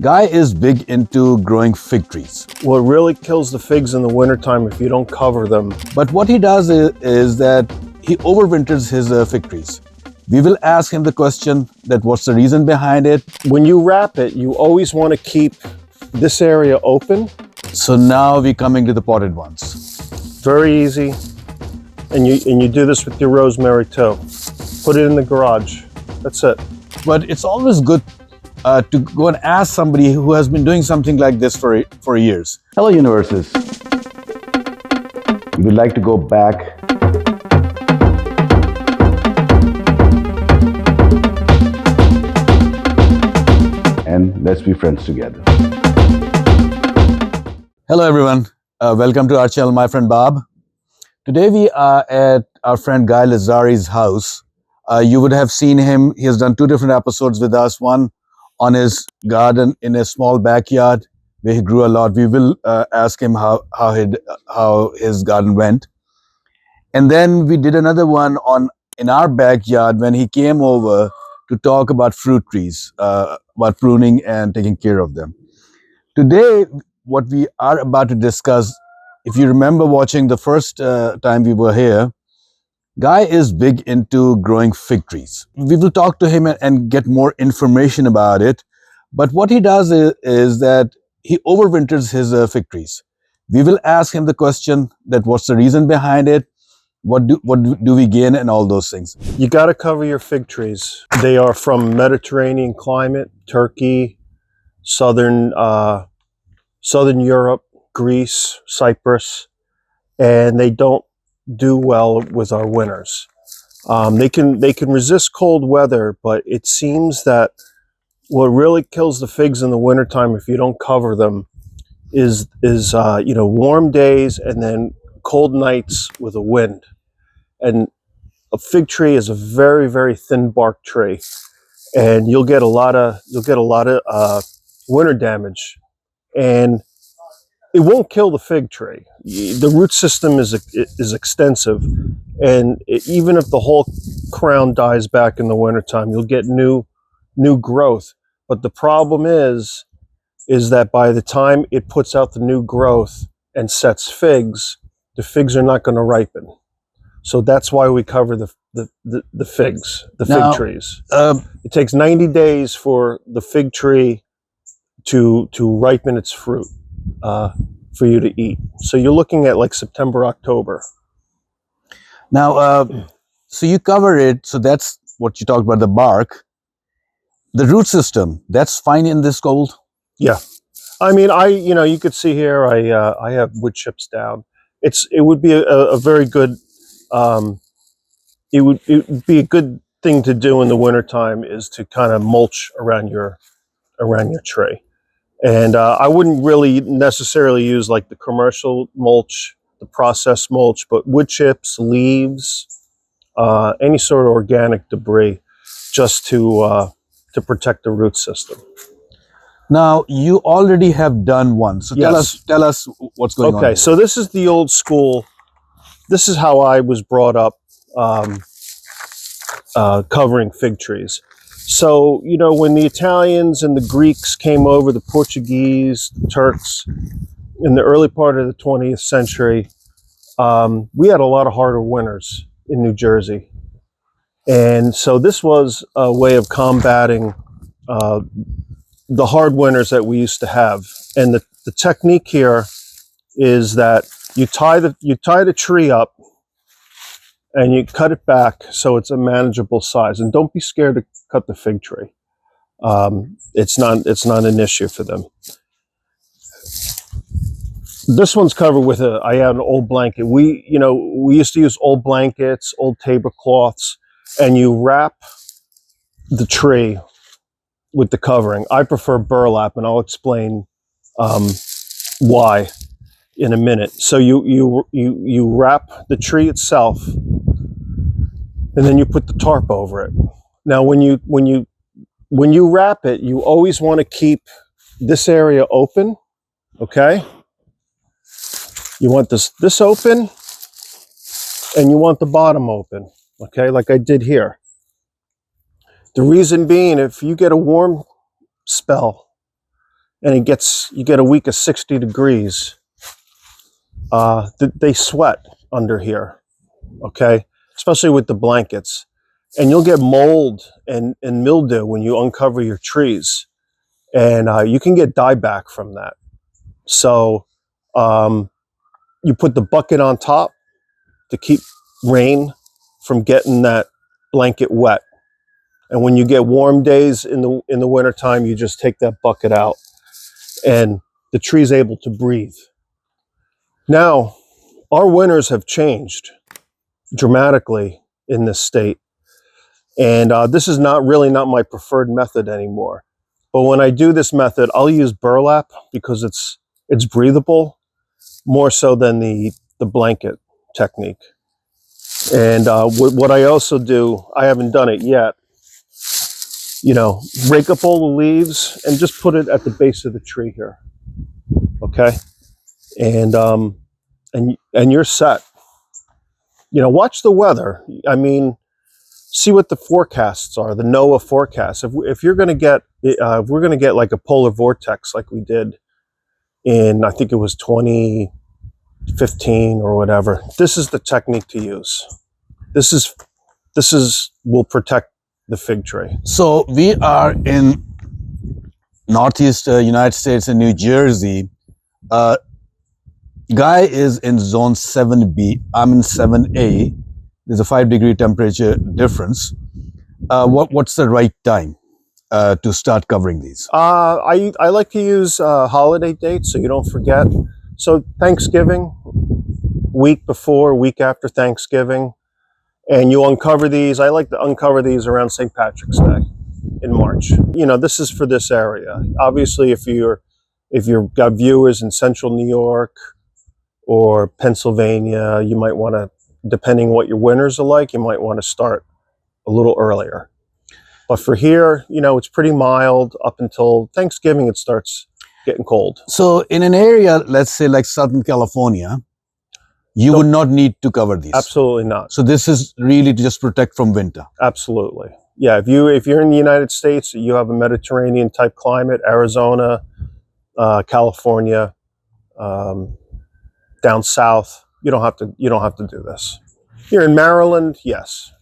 Guy is big into growing fig trees. What really kills the figs in the wintertime if you don't cover them. But what he does is that he overwinters his fig trees. We will ask him the question that what's the reason behind it. When you wrap it, you always want to keep this area open. So now we're coming to the potted ones. Very easy. And you do this with your rosemary too. Put it in the garage. That's it. But it's always good to go and ask somebody who has been doing something like this for years. Hello, universes. We would like to go back and let's be friends together. Hello, everyone. Welcome to our channel, my friend Bob. Today we are at our friend Guy Lazzari's house. You would have seen him. He has done two different episodes with us. One on his garden in a small backyard where he grew a lot. We will ask him how his garden went. And then we did another one in our backyard when he came over to talk about fruit trees, about pruning and taking care of them. Today, what we are about to discuss, if you remember watching the first time we were here, Guy is big into growing fig trees. We will talk to him and get more information about it. But what he does is that he overwinters his fig trees. We will ask him the question that what's the reason behind it, what do we gain, and all those things. You got to cover your fig trees. They are from Mediterranean climate, Turkey, southern Europe, Greece, Cyprus, and they don't do well with our winters. They can resist cold weather, but it seems that what really kills the figs in the wintertime if you don't cover them is warm days and then cold nights with a wind. And a fig tree is a very, very thin bark tree, and you'll get a lot of winter damage, and it won't kill the fig tree. The root system is extensive, and even if the whole crown dies back in the wintertime, you'll get new growth. But the problem is that by the time it puts out the new growth and sets figs, the figs are not going to ripen. So that's why we cover the figs, fig trees. It takes 90 days for the fig tree to ripen its fruit for you to eat. So you're looking at like September, October. Now, so you cover it. So that's what you talked about, the bark. The root system, that's fine in this cold? Yeah. I mean, you could see here, I have wood chips down. It would be a very good, it would be a good thing to do in the wintertime is to kind of mulch around your tree. And I wouldn't really necessarily use like the commercial mulch, the processed mulch, but wood chips, leaves, any sort of organic debris, just to protect the root system. Now, you already have done one. So Yes. tell us what's going on. Okay, so this is the old school. This is how I was brought up, covering fig trees. So, when the Italians and the Greeks came over, the Portuguese, the Turks, in the early part of the 20th century, we had a lot of harder winters in New Jersey. And so this was a way of combating the hard winters that we used to have. And the technique here is that you tie the tree up and you cut it back so it's a manageable size. And don't be scared to cut the fig tree. It's not an issue for them. This one's covered with I had an old blanket. We used to use old blankets, old tablecloths, and you wrap the tree with the covering. I prefer burlap, and I'll explain why in a minute. So you wrap the tree itself, and then you put the tarp over it. Now, when you wrap it, you always want to keep this area open. Okay. You want this open, and you want the bottom open. Okay, like I did here. The reason being, if you get a warm spell and you get a week of 60 degrees, they sweat under here, okay? Especially with the blankets. And you'll get mold and mildew when you uncover your trees. And you can get dieback from that. So you put the bucket on top to keep rain from getting that blanket wet. And when you get warm days in the wintertime, you just take that bucket out and the tree's able to breathe. Now, our winters have changed dramatically in this state. And this is not my preferred method anymore. But when I do this method, I'll use burlap because it's breathable more so than the blanket technique. And what I also do, I haven't done it yet, rake up all the leaves and just put it at the base of the tree here. Okay? And you're set. Watch the weather. I mean, see what the forecasts are, the NOAA forecasts. If we're going to get like a polar vortex like we did in, I think it was 2015 or whatever, this is the technique to use. This will protect the fig tree. So we are in Northeast United States in New Jersey. Guy is in zone 7B. I'm in 7A. There's a 5-degree temperature difference. What's the right time to start covering these? I like to use holiday dates so you don't forget. So Thanksgiving, week before, week after Thanksgiving, and you uncover these. I like to uncover these around St. Patrick's Day in March. This is for this area. Obviously, if you've got viewers in central New York or Pennsylvania, you might want to, depending what your winters are like, you might want to start a little earlier. But for here, it's pretty mild up until Thanksgiving. It starts getting cold. So in an area, let's say like Southern California, you would not need to cover these. Absolutely not. So this is really to just protect from winter. Absolutely. Yeah, if you're in the United States, you have a Mediterranean type climate, Arizona, California, down south, you don't have to do this. Here in Maryland, yes,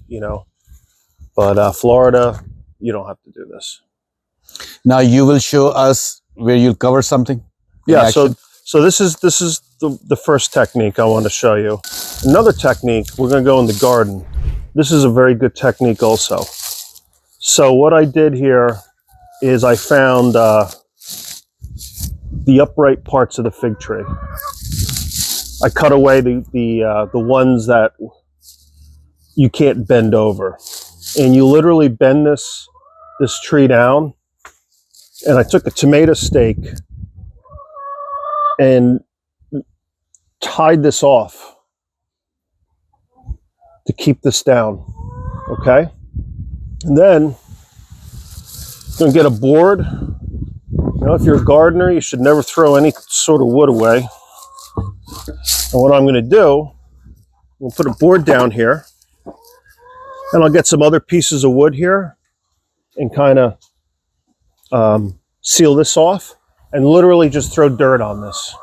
but Florida, you don't have to do this. Now you will show us where you'll cover something. Yeah. So this is the first technique I want to show you. Another technique, we're going to go in the garden. This is a very good technique also. So what I did here is I found the upright parts of the fig tree. I cut away the ones that you can't bend over, and you literally bend this tree down. And I took a tomato stake and tied this off to keep this down. Okay, and then I'm gonna get a board. If you're a gardener, you should never throw any sort of wood away. And what I'm going to do, we'll put a board down here, and I'll get some other pieces of wood here and kind of seal this off and literally just throw dirt on this.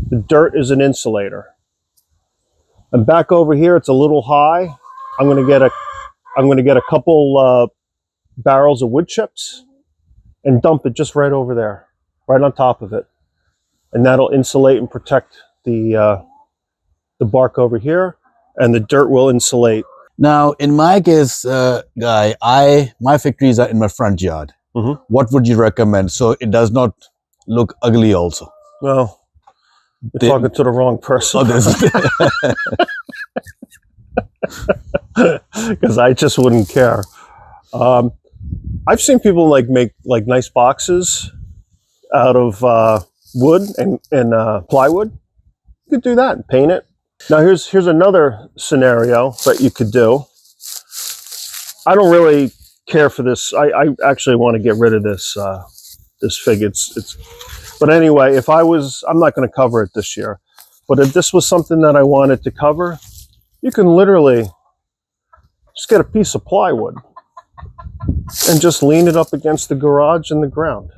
The dirt is an insulator. And back over here, it's a little high. I'm going to get a couple barrels of wood chips and dump it just right over there, right on top of it. And that'll insulate and protect the bark over here, and the dirt will insulate. Now, in my case, Guy, my fig trees are in my front yard. Mm-hmm. What would you recommend so it does not look ugly also? Well, you're talking to the wrong person. Because I just wouldn't care. I've seen people make nice boxes out of wood and plywood. You could do that and paint it. Now here's another scenario that you could do. I don't really care for this. I actually want to get rid of this this fig. But anyway, I'm not going to cover it this year. But if this was something that I wanted to cover, you can literally just get a piece of plywood and just lean it up against the garage and the ground.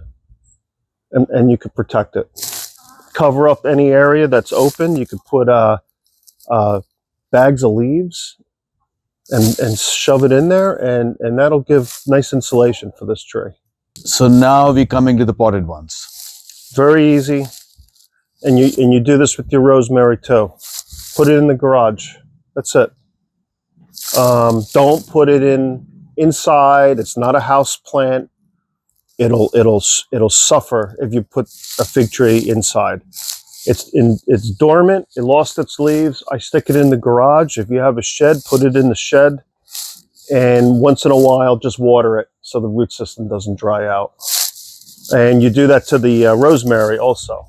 and you could protect it. Cover up any area that's open. You could put bags of leaves and shove it in there, and that'll give nice insulation for this tree. So now we're coming to the potted ones. Very easy, and you do this with your rosemary too. Put it in the garage. That's it. Don't put it inside. It's not a house plant. It'll suffer if you put a fig tree inside. It's dormant. It lost its leaves. I stick it in the garage. If you have a shed, put it in the shed, and once in a while, just water it so the root system doesn't dry out. And you do that to the rosemary also.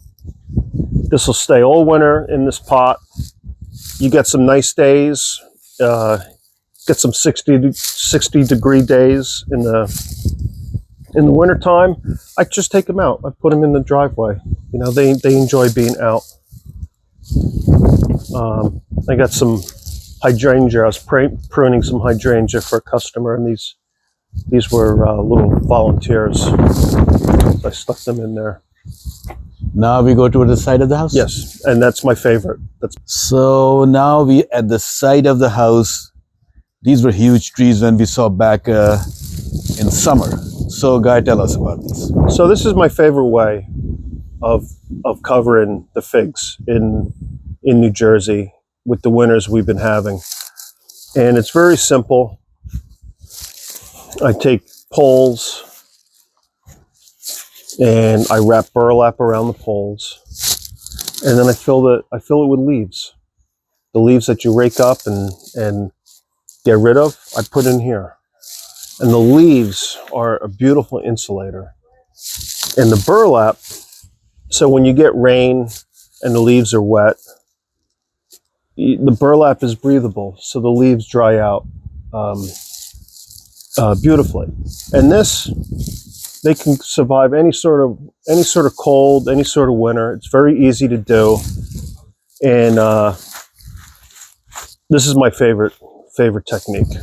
This will stay all winter in this pot. You get some nice days. Get some 60 degree days in the winter time. I just take them out. I put them in the driveway. You know, they enjoy being out. I got some hydrangea. I was pruning some hydrangea for a customer, and these were little volunteers. So I stuck them in there. Now we go to the side of the house? Yes, and that's my favorite. So now we at the side of the house. These were huge trees when we saw back in summer. So Guy, tell us about these. So this is my favorite way of covering the figs in New Jersey with the winters we've been having. And it's very simple. I take poles and I wrap burlap around the poles, and then I fill it with leaves. The leaves that you rake up and get rid of, I put in here. And the leaves are a beautiful insulator. And the burlap, so when you get rain and the leaves are wet, the burlap is breathable, so the leaves dry out beautifully. And they can survive any sort of cold, any sort of winter. It's very easy to do. And this is my favorite technique.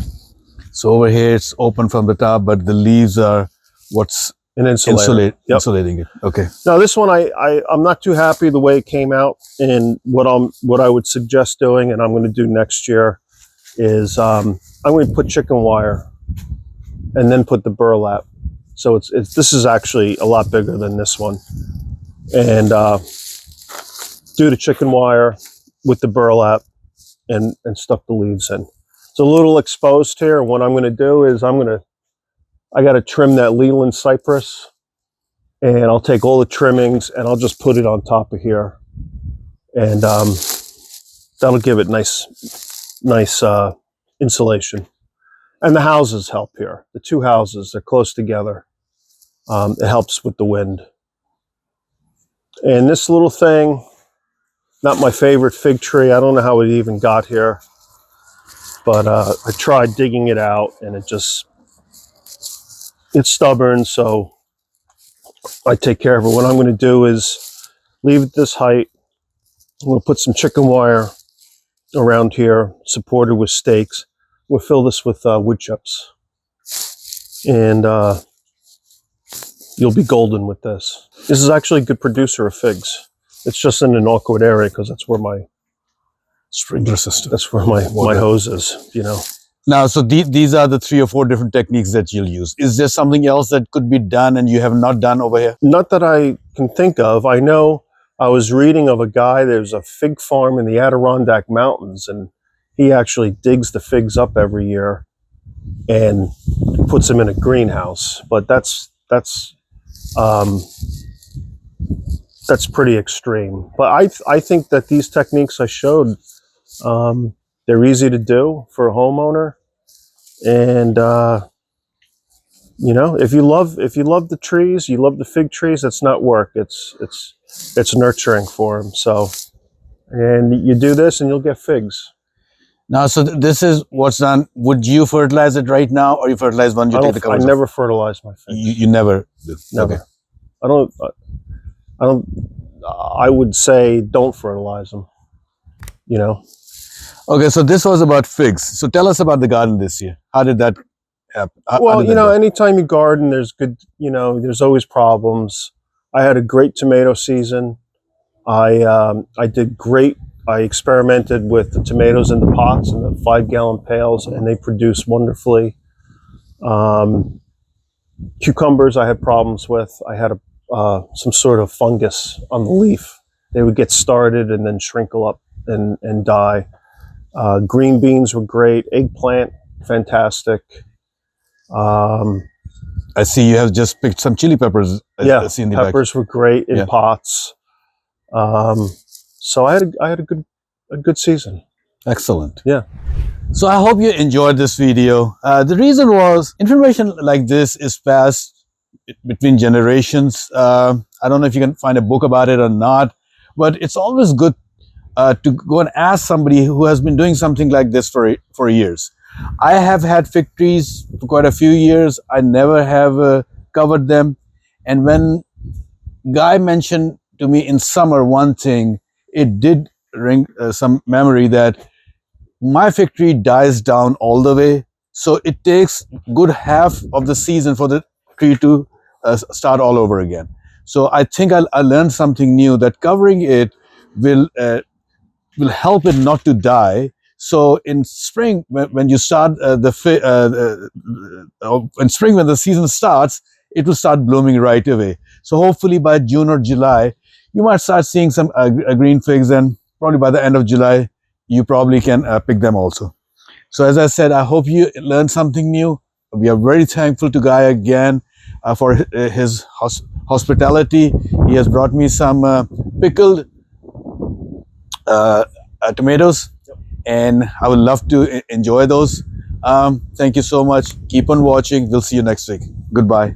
So over here it's open from the top, but the leaves are what's An insulator. Yep. insulating it. Okay. Now this one, I'm not too happy the way it came out, and what I would suggest doing, and I'm going to do next year, is I'm going to put chicken wire, and then put the burlap. So this is actually a lot bigger than this one, and do the chicken wire with the burlap, and stuff the leaves in. It's a little exposed here. What I'm going to do is I got to trim that Leland cypress, and I'll take all the trimmings and I'll just put it on top of here, and that'll give it nice insulation. And the houses help here. The two houses, they're close together. It helps with the wind. And this little thing, not my favorite fig tree. I don't know how it even got here, but I tried digging it out, and it's stubborn, so I take care of it. What I'm going to do is leave it this height. I'm going to put some chicken wire around here, supported with stakes. We'll fill this with wood chips, and you'll be golden with this. This is actually a good producer of figs. It's just in an awkward area because that's where my Sprinkler system. that's where my hose is, you know. Now, so these are the 3 or 4 different techniques that you'll use. Is there something else that could be done and you have not done over here? Not that I can think of. I know I was reading of a guy, there's a fig farm in the Adirondack Mountains, and he actually digs the figs up every year and puts them in a greenhouse. But that's pretty extreme. But I think that these techniques I showed, they're easy to do for a homeowner, and you know, if you love the trees, you love the fig trees. It's not work. It's nurturing for them. So, and you do this, and you'll get figs. Now, so this is what's done. Would you fertilize it right now, or you fertilize when you take the covers I off? never fertilize my figs. You never do. Never. Okay. I don't. I would say don't fertilize them. You know. Okay, so this was about figs. So tell us about the garden this year. How did that happen? How Well, did you that know, go? anytime you garden, there's always problems. I had a great tomato season. I did great. I experimented with the tomatoes in the pots and the 5-gallon pails, and they produced wonderfully. Cucumbers I had problems with. I had some sort of fungus on the leaf. They would get started and then shrinkle up and die. Green beans were great. Eggplant, fantastic. I see you have just picked some chili peppers. I see in the peppers were great in pots. So I had a good season. Excellent. Yeah. So I hope you enjoyed this video. The reason was information like this is passed between generations. I don't know if you can find a book about it or not, but it's always good to go and ask somebody who has been doing something like this for years. I have had fig trees for quite a few years. I never have covered them. And when Guy mentioned to me in summer one thing, it did ring some memory that my fig tree dies down all the way. So it takes good half of the season for the tree to start all over again. So I think I learned something new, that covering it will help it not to die. So in spring, when you start in spring, when the season starts, it will start blooming right away. So hopefully by June or July, you might start seeing some green figs, and probably by the end of July, you probably can pick them also. So as I said, I hope you learned something new. We are very thankful to Guy again for his hospitality. He has brought me some pickled tomatoes, and I would love to enjoy those. Thank you so much. Keep on watching. We'll see you next week. Goodbye.